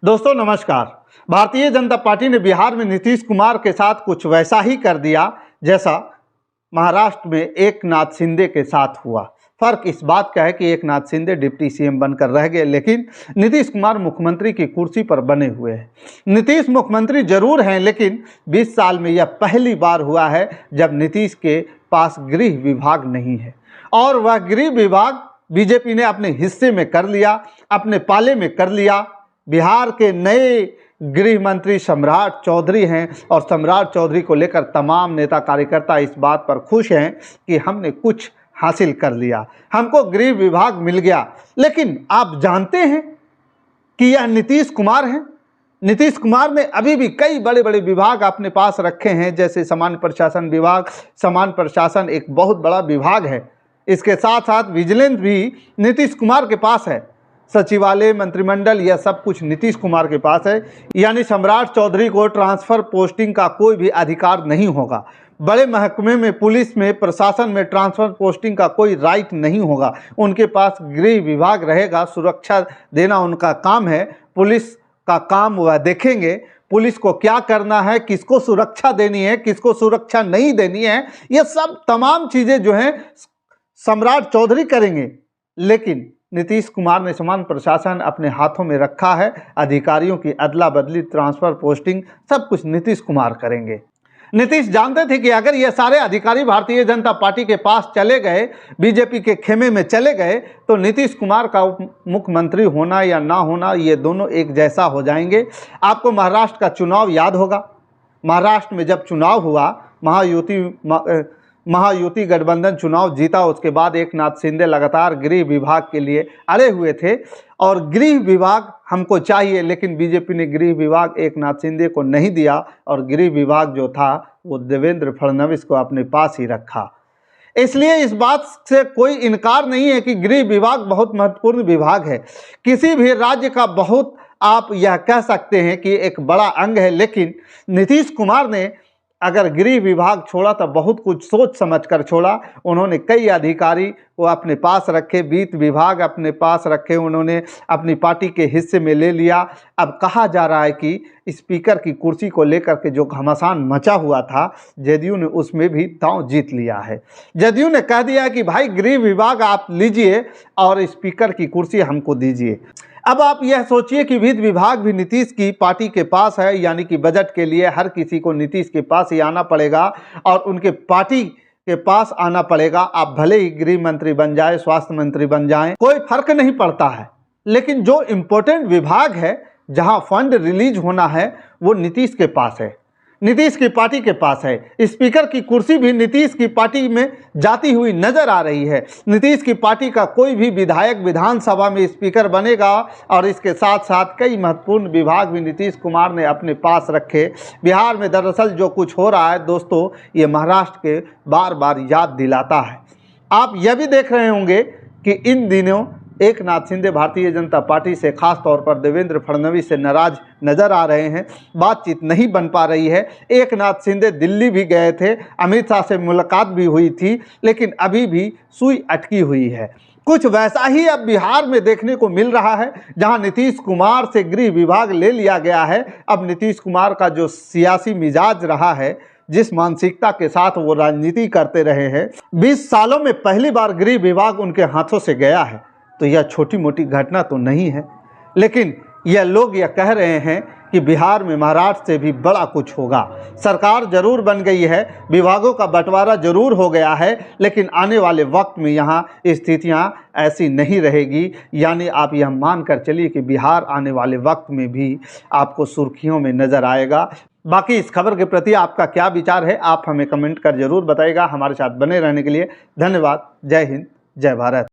दोस्तों नमस्कार। भारतीय जनता पार्टी ने बिहार में नीतीश कुमार के साथ कुछ वैसा ही कर दिया जैसा महाराष्ट्र में एकनाथ शिंदे के साथ हुआ। फर्क इस बात का है कि एकनाथ शिंदे डिप्टी सीएम बनकर रह गए, लेकिन नीतीश कुमार मुख्यमंत्री की कुर्सी पर बने हुए हैं। नीतीश मुख्यमंत्री जरूर हैं, लेकिन 20 साल में यह पहली बार हुआ है जब नीतीश के पास गृह विभाग नहीं है, और वह गृह विभाग बीजेपी ने अपने हिस्से में कर लिया, अपने पाले में कर लिया। बिहार के नए गृह मंत्री सम्राट चौधरी हैं, और सम्राट चौधरी को लेकर तमाम नेता कार्यकर्ता इस बात पर खुश हैं कि हमने कुछ हासिल कर लिया, हमको गृह विभाग मिल गया। लेकिन आप जानते हैं कि यह नीतीश कुमार हैं। नीतीश कुमार ने अभी भी कई बड़े बड़े विभाग अपने पास रखे हैं, जैसे सामान्य प्रशासन विभाग। सामान्य प्रशासन एक बहुत बड़ा विभाग है। इसके साथ साथ विजिलेंस भी नीतीश कुमार के पास है। सचिवालय, मंत्रिमंडल, यह सब कुछ नीतीश कुमार के पास है। यानी सम्राट चौधरी को ट्रांसफ़र पोस्टिंग का कोई भी अधिकार नहीं होगा। बड़े महकमे में, पुलिस में, प्रशासन में ट्रांसफ़र पोस्टिंग का कोई राइट नहीं होगा। उनके पास गृह विभाग रहेगा, सुरक्षा देना उनका काम है। पुलिस का काम वह देखेंगे, पुलिस को क्या करना है, किसको सुरक्षा देनी है, किसको सुरक्षा नहीं देनी है, ये सब तमाम चीज़ें जो हैं सम्राट चौधरी करेंगे। लेकिन नीतीश कुमार ने समान प्रशासन अपने हाथों में रखा है। अधिकारियों की अदला बदली, ट्रांसफ़र पोस्टिंग, सब कुछ नीतीश कुमार करेंगे। नीतीश जानते थे कि अगर ये सारे अधिकारी भारतीय जनता पार्टी के पास चले गए, बीजेपी के खेमे में चले गए, तो नीतीश कुमार का मुख्यमंत्री होना या ना होना ये दोनों एक जैसा हो जाएंगे। आपको महाराष्ट्र का चुनाव याद होगा। महाराष्ट्र में जब चुनाव हुआ, महायुति गठबंधन चुनाव जीता, उसके बाद एकनाथ शिंदे लगातार गृह विभाग के लिए अड़े हुए थे, और गृह विभाग हमको चाहिए, लेकिन बीजेपी ने गृह विभाग एकनाथ शिंदे को नहीं दिया, और गृह विभाग जो था वो देवेंद्र फडणवीस को अपने पास ही रखा। इसलिए इस बात से कोई इनकार नहीं है कि गृह विभाग बहुत महत्वपूर्ण विभाग है। किसी भी राज्य का बहुत, आप यह कह सकते हैं कि एक बड़ा अंग है। लेकिन नीतीश कुमार ने अगर गृह विभाग छोड़ा तो बहुत कुछ सोच समझ कर छोड़ा। उन्होंने कई अधिकारी वो अपने पास रखे, वित्त विभाग अपने पास रखे, उन्होंने अपनी पार्टी के हिस्से में ले लिया। अब कहा जा रहा है कि स्पीकर की कुर्सी को लेकर के जो घमासान मचा हुआ था, जदयू ने उसमें भी दांव जीत लिया है। जदयू ने कह दिया कि भाई गृह विभाग आप लीजिए और स्पीकर की कुर्सी हमको दीजिए। अब आप यह सोचिए कि वित्त विभाग भी नीतीश की पार्टी के पास है, यानी कि बजट के लिए हर किसी को नीतीश के पास ही आना पड़ेगा और उनके पार्टी के पास आना पड़ेगा। आप भले ही गृह मंत्री बन जाए, स्वास्थ्य मंत्री बन जाएं, कोई फर्क नहीं पड़ता है। लेकिन जो इम्पोर्टेंट विभाग है, जहां फंड रिलीज होना है, वो नीतीश के पास है, नीतीश की पार्टी के पास है। स्पीकर की कुर्सी भी नीतीश की पार्टी में जाती हुई नजर आ रही है। नीतीश की पार्टी का कोई भी विधायक विधानसभा में स्पीकर बनेगा, और इसके साथ साथ कई महत्वपूर्ण विभाग भी नीतीश कुमार ने अपने पास रखे। बिहार में दरअसल जो कुछ हो रहा है दोस्तों, ये महाराष्ट्र के बार बार याद दिलाता है। आप यह भी देख रहे होंगे कि इन दिनों एकनाथ शिंदे भारतीय जनता पार्टी से, खास तौर पर देवेंद्र फडणवीस से नाराज नजर आ रहे हैं। बातचीत नहीं बन पा रही है। एकनाथ शिंदे दिल्ली भी गए थे, अमित शाह से मुलाकात भी हुई थी, लेकिन अभी भी सुई अटकी हुई है। कुछ वैसा ही अब बिहार में देखने को मिल रहा है, जहां नीतीश कुमार से गृह विभाग ले लिया गया है। अब नीतीश कुमार का जो सियासी मिजाज रहा है, जिस मानसिकता के साथ वो राजनीति करते रहे हैं, 20 सालों में पहली बार गृह विभाग उनके हाथों से गया है। तो यह छोटी मोटी घटना तो नहीं है, लेकिन यह लोग यह कह रहे हैं कि बिहार में महाराष्ट्र से भी बड़ा कुछ होगा। सरकार जरूर बन गई है, विभागों का बंटवारा जरूर हो गया है, लेकिन आने वाले वक्त में यहाँ स्थितियाँ ऐसी नहीं रहेगी। यानी आप यह मान कर चलिए कि बिहार आने वाले वक्त में भी आपको सुर्खियों में नज़र आएगा। बाकी इस खबर के प्रति आपका क्या विचार है, आप हमें कमेंट कर जरूर बताइएगा। हमारे साथ बने रहने के लिए धन्यवाद। जय हिंद, जय भारत।